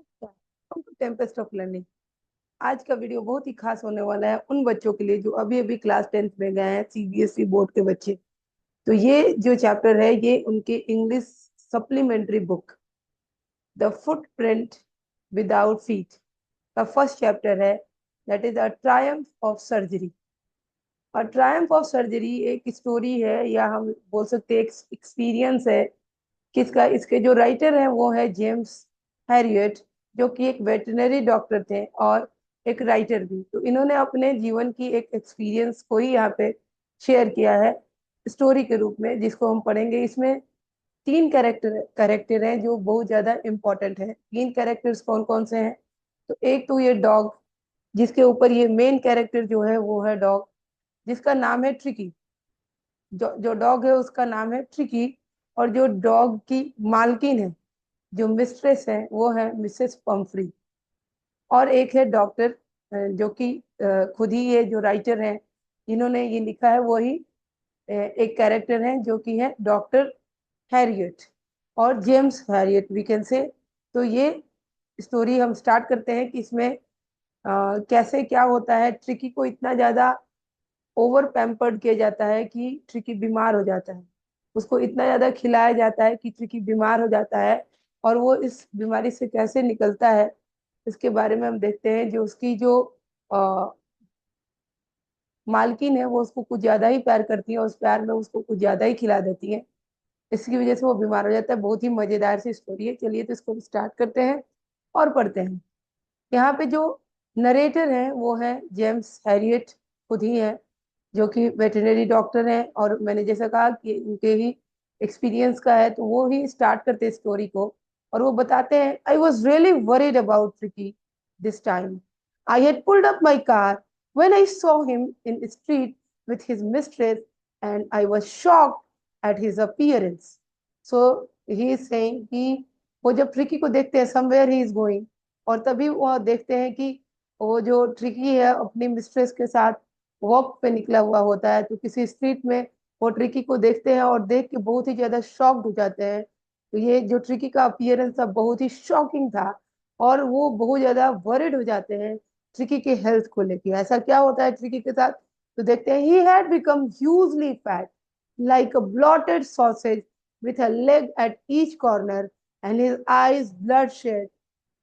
Welcome to Tempest of learning. आज का video बहुत ही खास होने वाला है उन बच्चों के लिए जो अभी अभी क्लास 10th में गए हैं, सीबीएसई बोर्ड के बच्चे। तो ये जो चैप्टर है ये उनके English supplementary book the footprint without feet का फर्स्ट चैप्टर है, that is a Triumph of surgery. और ट्रायम्फ ऑफ सर्जरी एक स्टोरी है या हम बोल सकते हैं एक एक्सपीरियंस है। किसका? इसके जो राइटर हैं वो है जेम्स हैरियट, जो कि एक वेटरनरी डॉक्टर थे और एक राइटर भी। तो इन्होंने अपने जीवन की एक एक्सपीरियंस को ही यहाँ पे शेयर किया है स्टोरी के रूप में, जिसको हम पढ़ेंगे। इसमें तीन कैरेक्टर कैरेक्टर हैं जो बहुत ज्यादा इंपॉर्टेंट है। तीन कैरेक्टर्स कौन कौन से हैं? तो एक तो ये डॉग, जिसके ऊपर ये मेन कैरेक्टर जो है वो है डॉग, जिसका नाम है ट्रिकी। जो जो डॉग है उसका नाम है ट्रिकी। और जो डॉग की मालकिन है, जो मिस्ट्रेस है, वो है मिसेस पम्फ्री। और एक है डॉक्टर, जो कि खुद ही ये जो राइटर हैं इन्होंने ये लिखा है, वही एक कैरेक्टर है जो कि है डॉक्टर हैरियट और James Herriot we can say. तो ये स्टोरी हम स्टार्ट करते हैं कि इसमें कैसे क्या होता है। ट्रिकी को इतना ज्यादा ओवर पैम्पर्ड किया जाता है कि ट्रिकी बीमार हो जाता है। उसको इतना ज्यादा खिलाया जाता है कि ट्रिकी बीमार हो जाता है। और वो इस बीमारी से कैसे निकलता है इसके बारे में हम देखते हैं। जो उसकी जो मालकिन है वो उसको कुछ ज्यादा ही प्यार करती है और उस प्यार में उसको कुछ ज्यादा ही खिला देती है। इसकी वजह से वो बीमार हो जाता है। बहुत ही मजेदार सी स्टोरी है। चलिए तो इसको स्टार्ट करते हैं और पढ़ते हैं। यहाँ पे जो नरेटर है वो है जेम्स हैरियट खुद ही है, जो कि वेटरनरी डॉक्टर हैं। और मैंने जैसा कहा कि उनके ही एक्सपीरियंस का है, तो वो ही स्टार्ट करते हैं स्टोरी को। और वो बताते हैं, I was really worried about tricky this time. I had pulled up my car when I saw him in the street with his mistress, and I was shocked at his appearance. So he is saying कि वो जब tricky को देखते हैं, somewhere he is going, और तभी वो देखते हैं कि वो जो ट्रिकी है अपनी मिस्ट्रेस के साथ वॉक पे निकला हुआ होता है। तो किसी स्ट्रीट में वो ट्रिकी को देखते हैं और देख के बहुत ही ज्यादा शॉक्ड हो जाते हैं। तो ये जो ट्रिकी का अपीयरेंस था बहुत ही शॉकिंग था। और वो बहुत ज्यादा वरिड हो जाते हैं ट्रिकी के हेल्थ को लेके। ऐसा क्या होता है ट्रिकी के साथ? तो देखते हैं, he had become hugely fat like a blotted sausage with a leg at each corner, and his eyes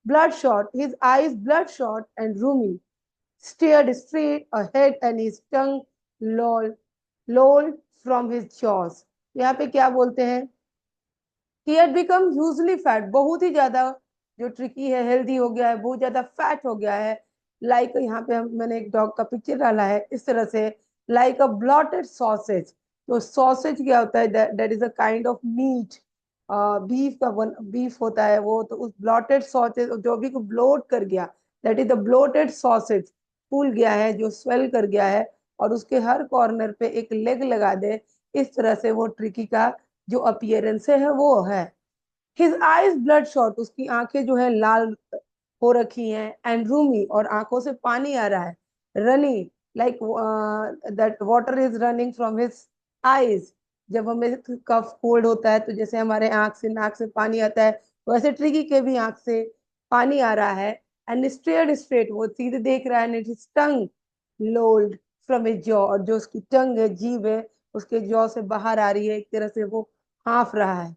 bloodshot, his eyes bloodshot and rheumy, stared straight ahead, and his tongue lolled from his jaws. यहाँ पे क्या बोलते हैं? He had become hugely fat, बहुत ही ज्यादा जो tricky है healthy हो गया है, बहुत ज्यादा फैट हो गया है। लाइक यहाँ पे मैंने एक डॉग का पिक्चर डाला है इस तरह से, लाइक अ ब्लॉटेड सॉसेज। तो सॉसेज क्या होता है? That is a kind of meat. Beef का बीफ होता है वो। तो उस ब्लॉटेड सॉसेज जो भी को ब्लोट कर गया, that is the bloated sausage. फूल गया है, जो स्वेल कर गया है, और उसके हर कॉर्नर पे एक लेग लगा दे, इस तरह से वो ट्रिकी का जो अपीयरेंस है वो है। हिज आईज ब्लड शॉट, उसकी आंखें जो है लाल हो रखी हैं, एंड रूमी, और आंखों से पानी आ रहा है। Running like that water is running from his eyes. जब हमें कफ कोल्ड होता है तो जैसे हमारे आंख से नाक से पानी आता है, वैसे ट्रिकी के भी आंख से पानी आ रहा है। एंड स्ट्रेट स्ट्रेट, वो सीधे देख रहा है। And his tongue lolled from his jaw, और जो उसकी टंग है, जीभ है, उसके जॉ से बाहर आ रही है। एक तरह से वो हाँफ रहा है।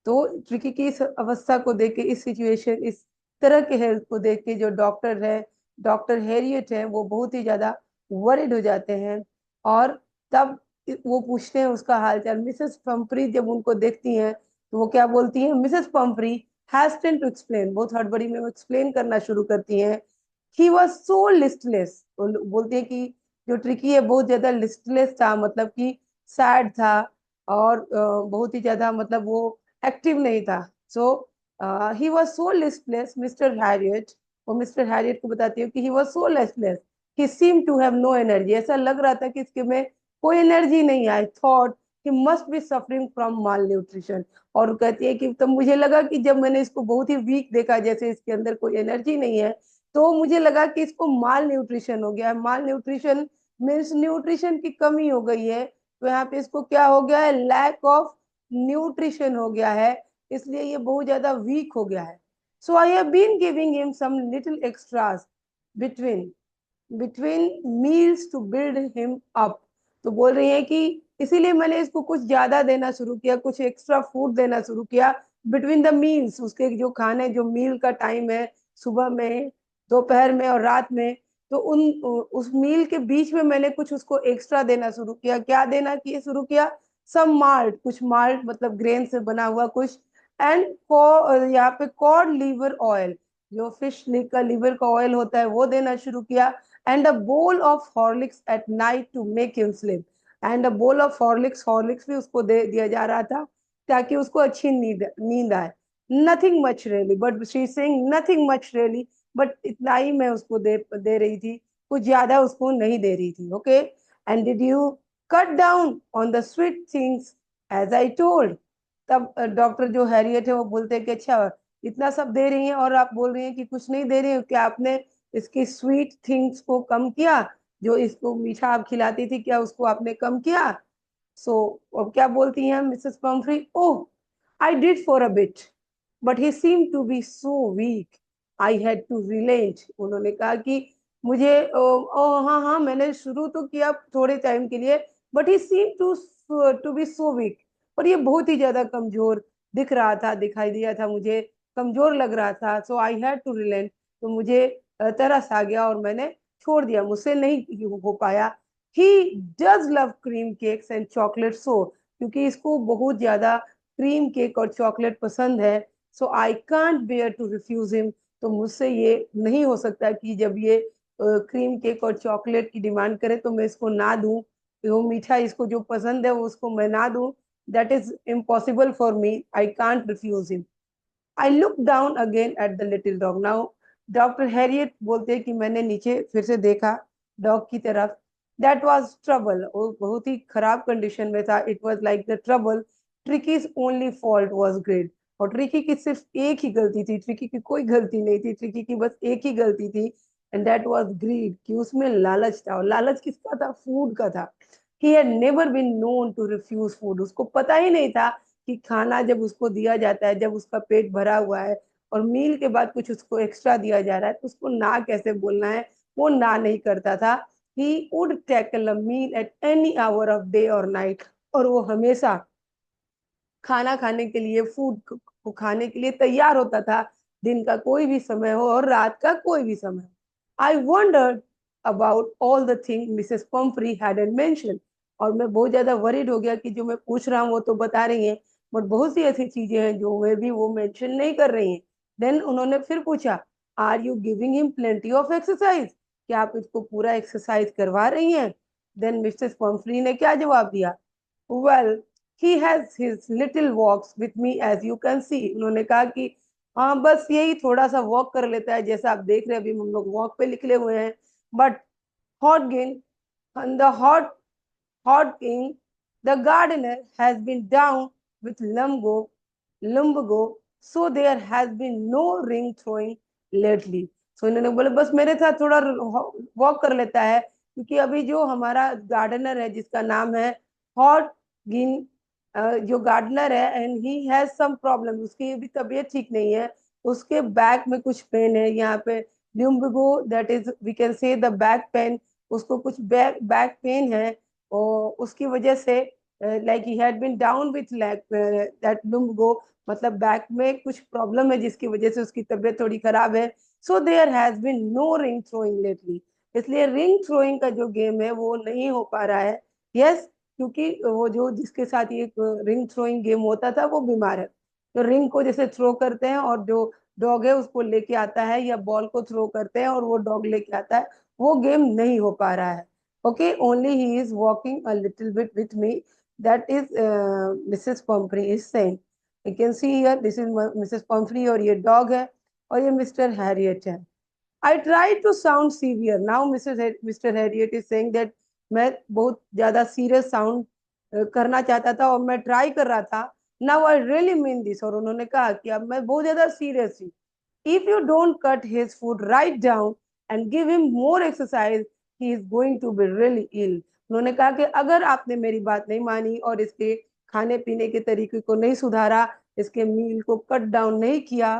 तो ट्रिकी की इस अवस्था को देख के, इस सिचुएशन, इस तरह के हेल्थ को देख के जो डॉक्टर है, डॉक्टर हैरियट है, वो बहुत ही ज्यादा वरिड हो जाते हैं। और तब वो पूछते हैं उसका हालचाल। मिसेस पंपरी जब उनको देखती हैं तो वो क्या बोलती हैं? मिसेस पंपरी हैस्टेन टू एक्सप्लेन, बहुत हड़बड़ी में वो एक्सप्लेन करना शुरू करती हैं। ही वॉज सो लिस्टलेस, बोलते हैं कि जो ट्रिकी है बहुत ज्यादा लिस्टलेस था, मतलब कि सैड था। और बहुत ही ज्यादा मतलब वो एक्टिव नहीं था। So he was so listless mister Herriot. वो मिस्टर हैरियट को बताती है कि he was so listless, he seem to have no energy. ऐसा लग रहा था कि इसके में कोई एनर्जी नहीं आई। Thought he must be suffering from malnutrition. और कहती है कि तब मुझे लगा कि जब मैंने इसको बहुत ही वीक देखा, जैसे इसके अंदर कोई एनर्जी नहीं है, तो मुझे लगा कि इसको माल न्यूट्रिशन हो गया है। माल न्यूट्रिशन मीन्स न्यूट्रिशन की कमी हो गई है। तो यहाँ पे इसको क्या हो गया है? लैक ऑफ न्यूट्रिशन हो गया है, इसलिए ये बहुत ज्यादा वीक हो गया है। So I have been giving him some little extras between meals to build him up. तो बोल रही है कि इसीलिए मैंने इसको कुछ ज्यादा देना शुरू किया, कुछ एक्स्ट्रा फूड देना शुरू किया बिटवीन द मील्स, उसके जो खाने, जो मील का टाइम है, सुबह में, दोपहर में और रात में, तो उस मील के बीच में मैंने कुछ उसको एक्स्ट्रा देना शुरू किया। क्या देना किए शुरू किया? सम माल्ट, कुछ माल्ट मतलब ग्रेन से बना हुआ कुछ, एंड यहाँ पे कॉड लीवर ऑयल, जो फिश का लीवर का ऑयल होता है वो देना शुरू किया। And a bowl of Horlicks at night to make him sleep, and a bowl of Horlicks, Horlicks भी उसको दे दिया जा रहा था ताकि उसको अच्छी नींद नींद आए। Nothing much really, but she saying nothing much really, but इतना ही मैं उसको दे रही थी, कुछ ज्यादा उसको नहीं दे रही थी। Okay, and did you cut down on the sweet things as I told? तब डॉक्टर जो हैरियट है वो बोलते हैं कि अच्छा, इतना सब दे रही हैं और आप बोल रही हैं कि कुछ नहीं दे रही हो, क्या आपने इसकी स्वीट थिंग्स को कम किया? जो इसको मीठा आप खिलाती थी, क्या उसको आपने कम किया? सो अब क्या बोलती हैं Mrs Pumphrey? Oh, I did for a bit, but he seem to be so weak, I had to relent. उन्होंने कहा कि मुझे ओ हाँ हाँ, मैंने शुरू तो किया थोड़े टाइम के लिए, but he seem to be so weak, और ये बहुत ही ज्यादा कमजोर दिख रहा था, दिखाई दिया था मुझे, कमजोर लग रहा था। सो आई हैड टू रिलेंट, तो मुझे तरस आ गया और मैंने छोड़ दिया, मुझसे नहीं हो पाया। He does love cream cakes and chocolate, so क्योंकि इसको बहुत ज्यादा क्रीम केक और चॉकलेट पसंद है, so I can't bear to refuse him, तो मुझसे ये नहीं हो सकता कि जब ये क्रीम केक और चॉकलेट की डिमांड करे तो मैं इसको ना दूं, वो मीठा इसको जो पसंद है वो उसको मैं ना दूं। That is impossible for me, I can't refuse him. I look down again at the little dog now. Doctor Harriet बोलते हैं कि मैंने नीचे फिर से देखा डॉग की तरफ। दैट वॉज ट्रबल, वो बहुत ही खराब कंडीशन में था। It was like the trouble, ट्रिकीज only fault was great, और ट्रिकी की सिर्फ एक ही गलती थी, ट्रिकी की कोई गलती नहीं थी, ट्रिकी की बस एक ही गलती थी, एंड दैट वॉज ग्रीड, कि उसमें लालच था। और लालच किसका था? फूड का था। He had never been known to refuse food, उसको पता ही नहीं था कि खाना जब उसको दिया जाता है, जब उसका पेट भरा हुआ है और मील के बाद कुछ उसको एक्स्ट्रा दिया जा रहा है, तो उसको ना कैसे बोलना है, वो ना नहीं करता था। He would tackle a meal at any hour of day और नाइट, और वो हमेशा खाना खाने के लिए, फूड को खाने के लिए तैयार होता था, दिन का कोई भी समय हो और रात का कोई भी समय। आई wandered about all the thing Mrs Pomfrey had mention, और मैं बहुत ज्यादा वरीड हो गया कि जो मैं पूछ रहा हूँ वो तो बता रही हैं, बट बहुत सी ऐसी चीजें हैं जो वे भी वो मेंशन नहीं कर रही हैं। देन उन्होंने फिर पूछा, are you giving him plenty of exercise? क्या आप इसको पूरा एक्सरसाइज करवा रही हैं? देन मिसेस पम्फ्री ने क्या जवाब दिया? Well, he has his little walks with me as you can see. उन्होंने कहा कि हाँ, बस यही थोड़ा सा वॉक कर लेता है, जैसा आप देख रहे हैं, अभी हम लोग वॉक पे निकले हुए हैं। बट हॉट गिन the hot king, the gardener has been down with lumbago, so there has been no ring throwing lately. So इन्होंने बोले बस मेरे साथ थोड़ा वॉक कर लेता है, क्योंकि अभी जो हमारा गार्डनर है जिसका नाम है हॉट गिन, जो गार्डनर है, and he has some problem, उसकी भी तबीयत ठीक नहीं है, उसके बैक में कुछ पेन है यहाँ पे, lumbago, that is we can say the back pain, उसको कुछ बैक बैक पेन है, और उसकी वजह से like he had been down with that lumbago, मतलब बैक में कुछ प्रॉब्लम है जिसकी वजह से उसकी तबीयत थोड़ी खराब है। So there has been no ring throwing lately, इसलिए रिंग थ्रोइंग का जो गेम है वो नहीं हो पा रहा है। यस, क्योंकि वो जो जिसके साथ ये रिंग थ्रोइंग गेम होता था वो बीमार है, तो रिंग को जैसे थ्रो करते हैं और जो डॉग है उसको लेके आता है, या बॉल को थ्रो करते हैं और वो डॉग लेके आता है, वो गेम नहीं हो पा रहा है। Okay, only he is walking a little bit with me, that is Mrs Pomfrey is saying. You can see here, this is Mrs Pomfrey, और ये डॉग है और ये मिस्टर हैरियट है। I tried to sound severe. Now Mr. Harriet is saying that मैं बहुत ज्यादा serious sound करना चाहता था और मैं ट्राई कर रहा था। Now I really mean this, और उन्होंने कहा कि अब मैं बहुत ज्यादा सीरियस हूँ। If you don't cut his food right down and give him more exercise, he is going to be really ill. उन्होंने कहा कि अगर आपने मेरी बात नहीं मानी और इसके खाने पीने के तरीके को नहीं सुधारा, इसके मील को कट डाउन नहीं किया,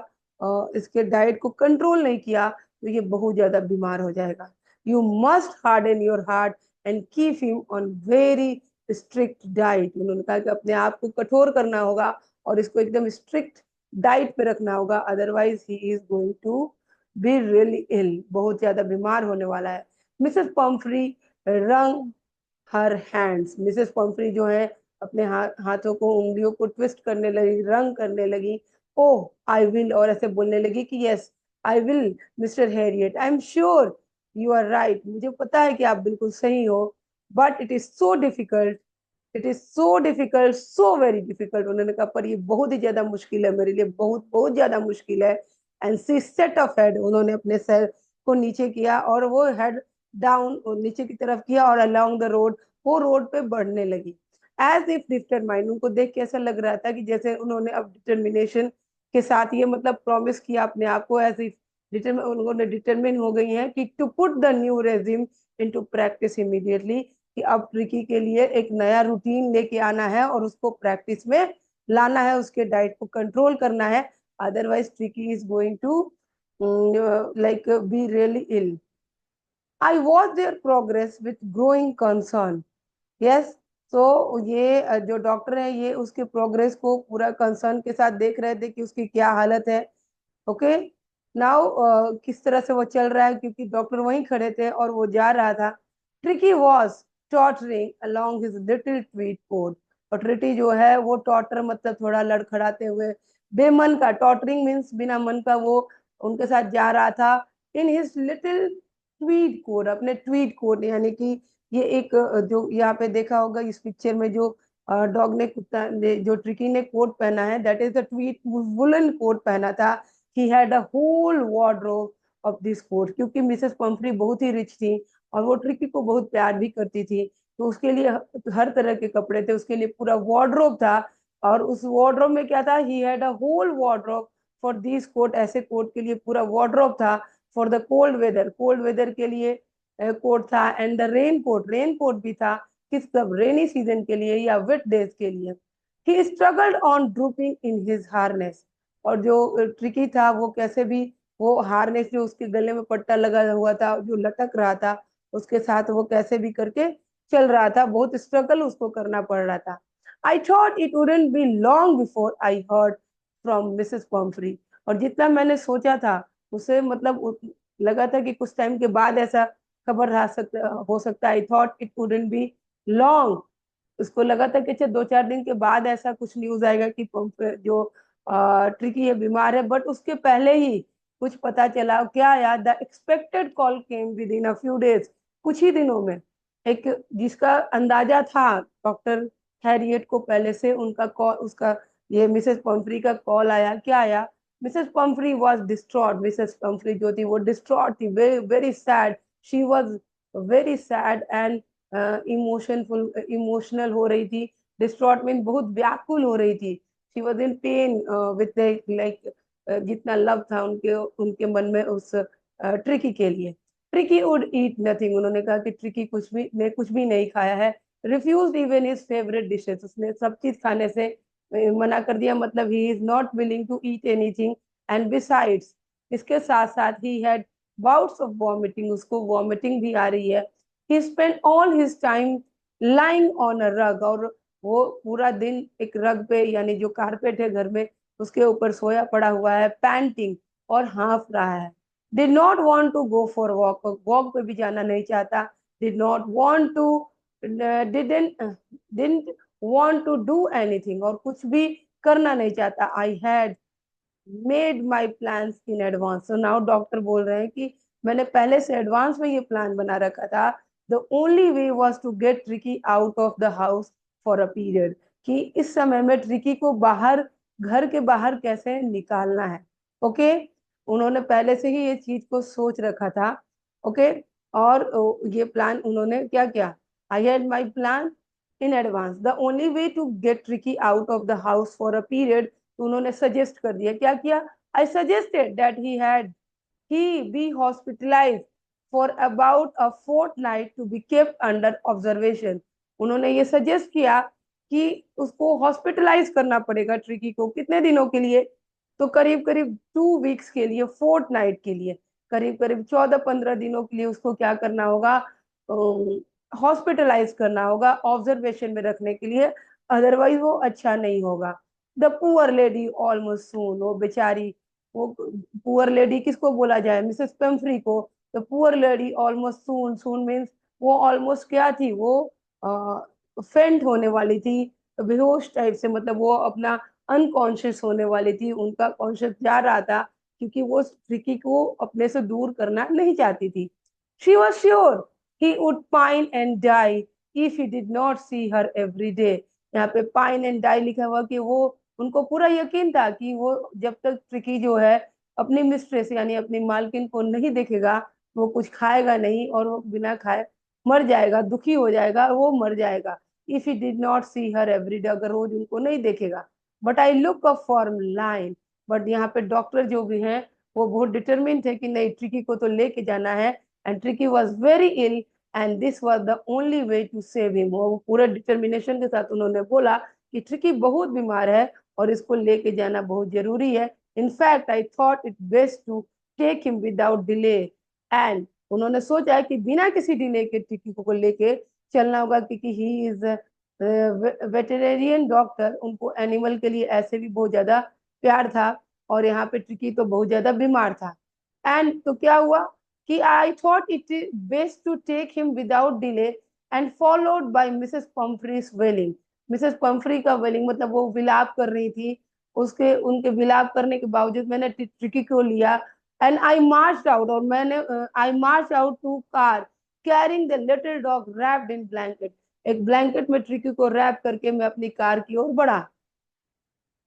इसके डाइट को कंट्रोल नहीं किया तो ये बहुत ज्यादा बीमार हो जाएगा। You must harden your heart and keep him on very strict diet. उन्होंने कहा कि अपने आप को कठोर करना होगा और इसको एकदम स्ट्रिक्ट डाइट पे रखना होगा, otherwise he is going to be really ill, बहुत ज्यादा बीमार होने वाला है। मिसेस पम्फ्री रंग हर हैंड्स, मिसेस पम्फ्री जो है अपने हाथों को, उंगलियों को ट्विस्ट करने लगी, रंग करने लगी। ओह आई विल, और ऐसे बोलने लगी कि yes I will mister Harriet, I am sure you are right, मुझे पता है कि आप बिल्कुल सही हो, but it is so difficult, it is so difficult, so very difficult. उन्होंने कहा पर ये बहुत ही ज्यादा मुश्किल है मेरे लिए, बहुत बहुत ज्यादा मुश्किल है। And see set of head, उन्होंने अपने सर को नीचे किया और वो हेड डाउन नीचे की तरफ किया और अलोंग द रोड, वो रोड पे बढ़ने लगी। एज इफ डिटरमाइन, उनको देख के ऐसा लग रहा था कि जैसे उन्होंने अब डिटर्मिनेशन के साथ ये मतलब प्रॉमिस किया अपने आप को, एज इफ उन्होंने डिटरमिन हो गई हैं कि to put the new regime into practice immediately, कि अब ट्रिकी के लिए एक नया रूटीन लेके आना है और उसको प्रैक्टिस में लाना है, उसके डाइट को कंट्रोल करना है, otherwise Tricki is going to like be really ill. I watch their progress with growing concern. Yes, तो ये जो डॉक्टर है ये उसके प्रोग्रेस को पूरा कंसर्न के साथ देख रहे थे कि उसकी क्या हालत है। ओके, नाउ किस तरह से वो चल रहा है, क्योंकि डॉक्टर वहीं खड़े थे और वो जा रहा था। Tricki was tottering along his little tweed coat, और ट्रिटी जो है वो टॉटर मतलब थोड़ा लड़खड़ाते हुए, बेमन का, टॉटरिंग मीन्स बिना मन का, वो उनके साथ जा रहा था। In his little tweed coat, अपने ट्वीट कोट, यानी कि ये एक जो यहाँ पे देखा होगा इस पिक्चर में, जो डॉग ने, कुत्ता ने, जो ट्रिकी ने कोट पहना है, that is the tweed woollen coat पहना था। He had a whole wardrobe of this coat, क्योंकि मिसेस पम्फ्री बहुत ही रिच थी और वो ट्रिकी को बहुत प्यार भी करती थी, तो उसके लिए हर तरह के कपड़े थे, उसके लिए पूरा वार्डरोब था। और उस वार्डरोब में क्या था, he had a whole wardrobe for this coat, ऐसे कोट के लिए पूरा वार्डरोब था। For the cold weather, cold weather के लिए कोट था। And the raincoat, raincoat भी था, किस कब, रेनी सीजन के लिए या वेट डेज के लिए। He struggled on drooping in his harness, और जो ट्रिकी था वो कैसे भी, वो हार्नेस जो उसके गले में पट्टा लगा हुआ था जो लटक रहा था, उसके साथ वो कैसे भी करके चल रहा था, बहुत स्ट्रगल उसको करना पड़ रहा था। आई thought it wouldn't be long before I heard from Mrs Pomfrey, और जितना मैंने सोचा था उसे मतलब लगा था कि कुछ टाइम के बाद ऐसा खबर रहा सकता, हो सकता है। आई thought it wouldn't be long, उसको लगा था कि अच्छा 2-4 दिन के बाद ऐसा कुछ न्यूज आएगा कि जो ट्रिकी है बीमार है, बट उसके पहले ही कुछ पता चला। क्या यार, the expected call came with in a few days, कुछ ही दिनों में, एक जिसका अंदाजा था डॉक्टर हैरियट को पहले से, उनका कॉल, उसका ये मिसेस पम्फ्री का कॉल आया। क्या आया, Mrs Pumphrey was distraught, Mrs Pumphrey जो थी वो डिस्ट्रॉट थी, very very sad, she was very sad and emotionful, emotional हो रही थी। डिस्ट्रॉट मीन बहुत व्याकुल हो रही थी। She was in pain with like, जितना लव था उनके उनके मन में उस ट्रिकी के लिए। ट्रिकी वुड ईट नथिंग, उन्होंने कहा कि ट्रिकी कुछ भी ने कुछ भी नहीं खाया है। Refuse even his favourite dishes, उसने सब चीज खाने से मना कर दिया, मतलब he is not willing to eat anything. And besides, इसके साथ साथ he had bouts of vomiting, उसको वॉमिटिंग भी आ रही है। He spend all his time lying on a rug, और वो पूरा दिन एक रग पे, यानी जो कारपेट है घर में उसके ऊपर सोया पड़ा हुआ है, पैंटिंग, और हाँफ रहा है। Did not want to go for walk, walk पे भी जाना नहीं चाहता। Did not want to, didn't want to do anything, और कुछ भी करना नहीं चाहता। I had made my plan in advance, तो नाउ डॉक्टर बोल रहे हैं कि मैंने पहले से एडवांस में ये प्लान बना रखा था। The only way was to get Tricki out of the house for a period, कि इस समय में ट्रिकी को बाहर, घर के बाहर कैसे निकालना है। ओके, उन्होंने पहले से ही ये चीज को सोच रखा था। ओके, और ये प्लान उन्होंने क्या किया, I had my plan in advance, the only way to get Tricki out of the house for a period, तो उन्होंने सजेस्ट कर दिया, क्या किया, I suggested that he be hospitalised for about a fortnight to be kept under observation. उन्होंने ये suggest किया कि उसको हॉस्पिटलाइज करना पड़ेगा ट्रिकी को, कितने दिनों के लिए, तो करीब करीब 2 वीक्स के लिए, फोर्थ नाइट के लिए, करीब करीब 14-15 दिनों के लिए उसको क्या करना होगा, हॉस्पिटलाइज करना होगा, ऑब्जर्वेशन में रखने के लिए, अदरवाइज वो अच्छा नहीं होगा। द पुअर लेडी ऑलमोस्ट सून, वो बेचारी, वो पुअर लेडी किसको बोला जाए, मिसेस पेम्फ्री को। The poor lady almost soon, soon means वो ऑलमोस्ट क्या थी, वो फेंट होने वाली थी, बेहोश टाइप से, मतलब वो अपना अनकॉन्शियस होने वाली थी, उनका कॉन्शियस जा रहा था, क्योंकि वो रिकी को अपने से दूर करना नहीं चाहती थी। She was sure he would pine and die if he did not see her every day. यहाँ पे पाइन एंड डाई लिखा हुआ कि वो, उनको पूरा यकीन था कि वो जब तक ट्रिकी जो है अपनी मिस्ट्रेस यानी अपनी मालकिन को नहीं देखेगा, वो कुछ खाएगा नहीं, और वो बिना खाए मर जाएगा, दुखी हो जाएगा, वो मर जाएगा। If he did not see her every day, अगर रोज उनको नहीं देखेगा। But I look a form line, but यहाँ पे डॉक्टर जो भी हैं वो बहुत डिटरमिन थे कि नहीं, ट्रिकी को तो लेके जाना है। And Tricki was very ill and this was the only way to save him. वो पूरे डिटर्मिनेशन के साथ उन्होंने बोला कि ट्रिकी बहुत बीमार है और इसको लेके जाना बहुत जरूरी है। In fact I thought it best to take him without delay. And उन्होंने सोचा कि बिना किसी डिले के ट्रिकी को लेके चलना होगा, क्योंकि ही इज वेटेरियन डॉक्टर, उनको एनिमल के लिए ऐसे भी बहुत ज्यादा प्यार था, और यहाँ पे ट्रिकी तो बहुत ज्यादा बीमार था। एंड तो क्या हुआ कि I thought it best to take him without delay and followed by Mrs Pumphrey's wailing. Mrs Pumphrey का वेलिंग मतलब वो विलाप कर रही थी, उसके उनके विलाप करने के बावजूद मैंने ट्रिकी को लिया। एंड आई मार्च आउट, और मैंने I march out to car carrying the little dog wrapped in blanket. एक ब्लैंकेट में ट्रिकी को रैप करके मैं अपनी कार की ओर बढ़ा।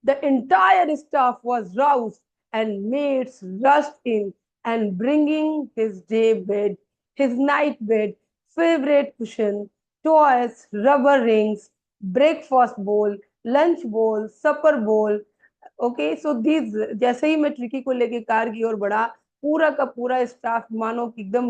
The entire staff was roused, and maids rushed in and bringing his day bed, his night bed, favorite cushion, toys, rubber rings, breakfast bowl, lunch bowl, supper bowl. Okay so these, जैसे ही मैं tricky को लेके car की ओर बढ़ा, पूरा का पूरा स्टाफ मानो कि एकदम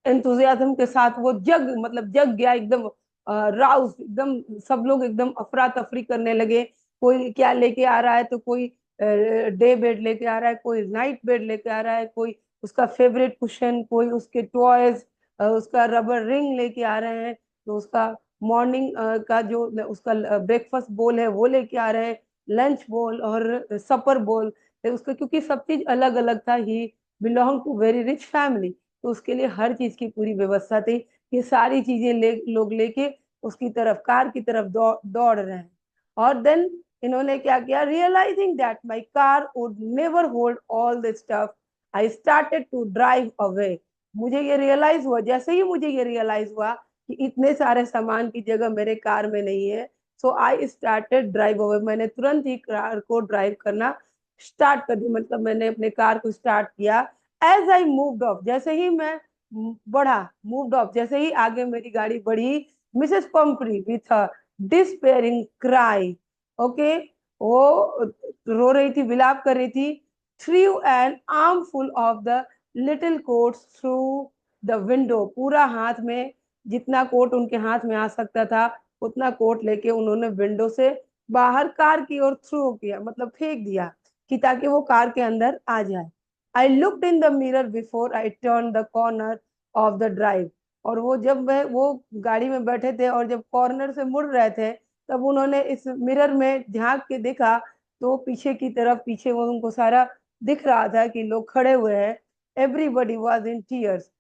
एंथुजियाज्म के साथ वो जग, मतलब जग गया एकदम, राउस एकदम, सब लोग एकदम अफरा तफरी करने लगे। कोई क्या लेके आ रहा है, तो कोई डे बेड लेके आ रहा है, कोई नाइट बेड लेके आ रहा है, कोई उसका फेवरेट कुशन, कोई उसके टॉयज, उसका रबर रिंग लेके आ रहे हैं, तो उसका मॉर्निंग का जो उसका ब्रेकफास्ट बोल है वो लेके आ रहे हैं, लंच बोल और सपर बोल। उसका क्योंकि सब चीज अलग अलग था, he belong to very rich family, तो उसके लिए हर चीज की पूरी व्यवस्था थी। ये सारी चीजें लोग लेके उसकी तरफ, कार की तरफ दौड़ रहे हैं। और देन इन्होंने क्या किया, realising that my car would never hold all the stuff, I started to drive away. मुझे ये रियलाइज हुआ, जैसे ही मुझे ये रियलाइज हुआ कि इतने सारे सामान की जगह मेरे कार में नहीं है, so I started drive away, मैंने तुरंत ही कार को ड्राइव करना स्टार्ट कर दिया, मतलब मैंने अपने कार को स्टार्ट किया। एज आई मूव्ड ऑफ, जैसे ही मैं बढ़ा, मूव्ड ऑफ, जैसे ही आगे मेरी गाड़ी बढ़ी, Mrs Pumphrey with a despairing cry, okay, वो रो रही थी, विलाप कर रही थी, through an armful of the little coats through the window, पूरा हाथ में जितना कोट उनके हाथ में आ सकता था उतना कोट लेके उन्होंने विंडो से बाहर कार की ओर थ्रो किया, मतलब फेंक दिया, कि ताकि वो कार के अंदर आ जाए। I looked in the mirror before I turn the corner of the drive. और वो जब वह वो गाड़ी में बैठे थे और जब कॉर्नर से मुड़ रहे थे, तब उन्होंने इस मिरर में झांक के देखा, तो पीछे की तरफ, पीछे वो उनको सारा दिख रहा था कि लोग खड़े हुए हैं। Everybody was in tears.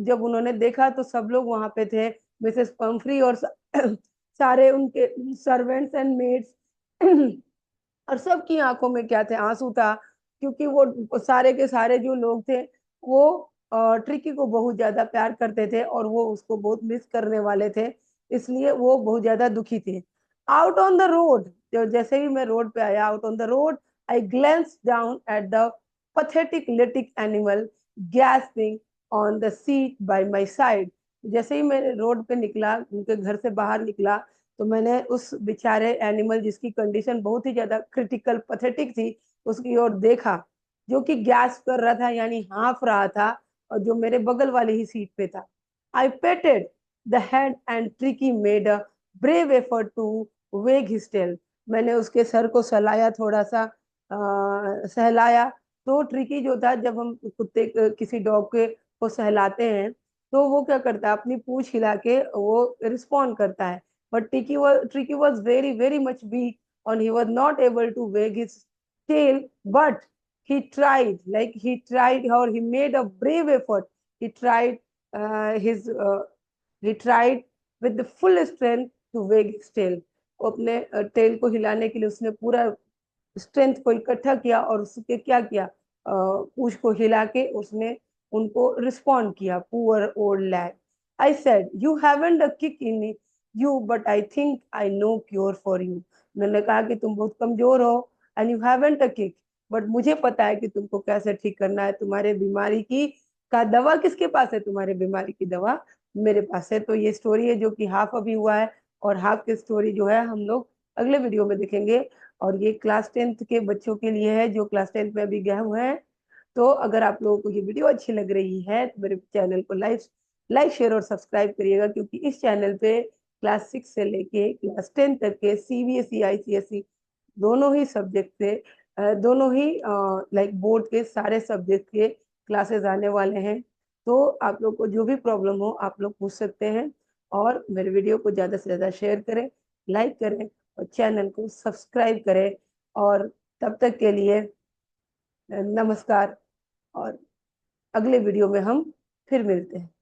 जब उन्होंने देखा तो सब लोग वहां पे थे, मिसेस पम्फ्री और सारे उनके सर्वेंट्स एंड मेड्स और सबकी आंखों में क्या थे, आंसू था, क्योंकि वो सारे के सारे जो लोग थे वो ट्रिकी को बहुत ज्यादा प्यार करते थे और वो उसको बहुत मिस करने वाले थे, इसलिए वो बहुत ज्यादा दुखी थे। आउट ऑन द रोड, जैसे ही मैं रोड पे आया, out on the road I glance down at the pathetic little animal gasping on the seat by my side. जैसे ही मैं रोड पे निकला, उनके घर से बाहर निकला, तो मैंने उस बेचारे एनिमल जिसकी कंडीशन बहुत ही ज्यादा क्रिटिकल पथेटिक थी उसकी ओर देखा, जो कि गैस कर रहा था यानी हाँफ रहा था, और जो मेरे बगल वाली ही सीट पे था। I patted the head and Tricki made a brave effort to wag his tail. मैंने उसके सर को सहलाया थोड़ा सा, सहलाया। तो ट्रिकी जो था, जब हम कुत्ते किसी डॉग के को सहलाते हैं तो वो क्या करता है, अपनी पूंछ हिला के वो रिस्पॉन्ड करता है। But Tricki was very very much weak and he was not able to wag his tail, but he tried or he made a brave effort. He tried uh, his uh, he tried with the full strength to wag his tail. वो अपने tell को हिलाने के लिए उसने पूरा strength को इकट्ठा किया और उसके क्या किया, पूछ को हिला के उसने उनको रिस्पॉन्ड किया। Poor old lad, I said you haven't a kick in you but I think I know cure for you. मैंने कहा कि तुम बहुत कमजोर हो and you haven't a kick, but मुझे पता है कि तुमको कैसे ठीक करना है। तुम्हारे बीमारी की का दवा किसके पास है? तुम्हारे बीमारी की दवा मेरे पास है। तो ये स्टोरी है जो कि हाफ अभी हुआ है, और हाफ की स्टोरी जो है हम लोग अगले वीडियो में देखेंगे। और ये क्लास 10th के बच्चों के लिए है जो क्लास 10th में अभी गए हुए हैं। तो अगर आप लोगों को ये वीडियो अच्छी लग रही है तो मेरे चैनल को लाइक लाइक शेयर और सब्सक्राइब करिएगा, क्योंकि इस चैनल पे क्लास 6 से लेके क्लास 10 तक के सीबीएसई आईसीएसई दोनों ही सब्जेक्ट से दोनों ही लाइक बोर्ड के सारे सब्जेक्ट के क्लासेस आने वाले हैं। तो आप लोग को जो भी प्रॉब्लम हो आप लोग पूछ सकते हैं। और मेरे वीडियो को ज़्यादा से ज़्यादा शेयर करें, लाइक करें और चैनल को सब्सक्राइब करें। और तब तक के लिए नमस्कार, और अगले वीडियो में हम फिर मिलते हैं।